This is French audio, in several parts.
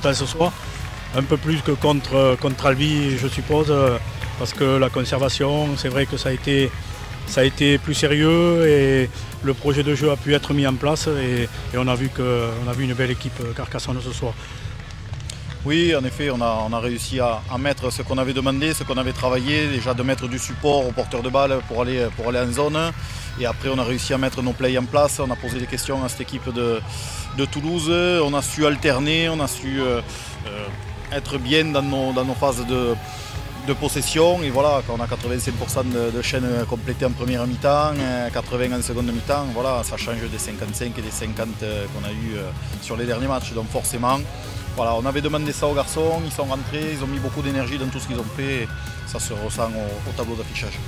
important ce soir. Un peu plus que contre Albi, je suppose, parce que la conservation, c'est vrai que ça a été plus sérieux et le projet de jeu a pu être mis en place et on a vu une belle équipe Carcassonne ce soir. Oui, en effet, on a réussi à mettre ce qu'on avait demandé, ce qu'on avait travaillé, déjà de mettre du support aux porteurs de balles pour aller en zone. Et après, on a réussi à mettre nos plays en place, on a posé des questions à cette équipe de Toulouse, on a su alterner, on a su être bien dans nos phases de possession. Et voilà, quand on a 85% de chaîne complétée en première mi-temps, 80 en seconde mi-temps, voilà, ça change des 55 et des 50 qu'on a eu sur les derniers matchs. Donc forcément, voilà, on avait demandé ça aux garçons, ils sont rentrés, ils ont mis beaucoup d'énergie dans tout ce qu'ils ont fait et ça se ressent au tableau d'affichage.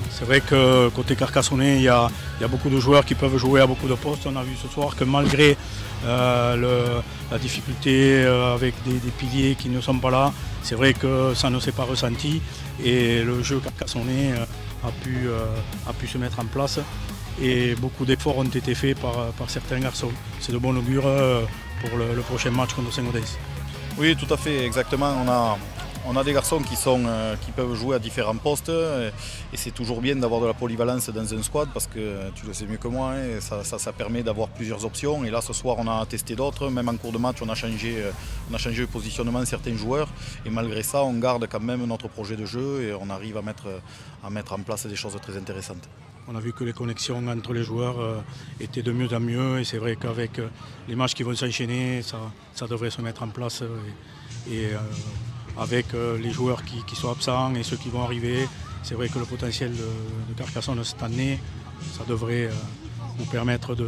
C'est vrai que côté carcassonnais, il y a beaucoup de joueurs qui peuvent jouer à beaucoup de postes. On a vu ce soir que malgré la difficulté avec des piliers qui ne sont pas là, c'est vrai que ça ne s'est pas ressenti et le jeu carcassonnais a pu se mettre en place et beaucoup d'efforts ont été faits par certains garçons. C'est de bon augure pour le prochain match contre Saint-Gaudens. Oui, tout à fait, exactement. On a des garçons qui peuvent jouer à différents postes et c'est toujours bien d'avoir de la polyvalence dans un squad parce que tu le sais mieux que moi, hein, ça permet d'avoir plusieurs options. Et là ce soir on a testé d'autres, même en cours de match on a changé le positionnement de certains joueurs et malgré ça on garde quand même notre projet de jeu et on arrive à mettre en place des choses très intéressantes. On a vu que les connexions entre les joueurs étaient de mieux en mieux et c'est vrai qu'avec les matchs qui vont s'enchaîner, ça devrait se mettre en place. Avec les joueurs qui sont absents et ceux qui vont arriver, c'est vrai que le potentiel de Carcassonne cette année, ça devrait nous permettre de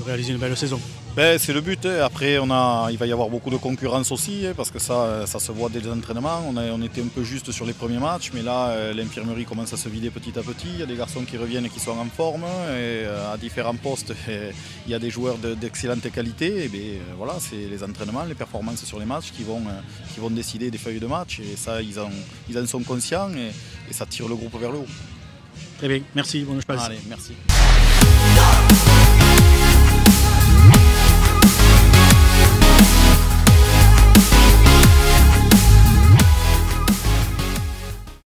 réaliser une belle saison. Ben, c'est le but. Après, il va y avoir beaucoup de concurrence aussi, parce que ça se voit dès les entraînements. On était un peu juste sur les premiers matchs, mais là, l'infirmerie commence à se vider petit à petit. Il y a des garçons qui reviennent et qui sont en forme. Et à différents postes, il y a des joueurs d'excellente qualité. Et bien, voilà, c'est les entraînements, les performances sur les matchs qui vont décider des feuilles de match. Et ça, ils en sont conscients et ça tire le groupe vers le haut. Très bien, merci, bonne chance. Allez, merci.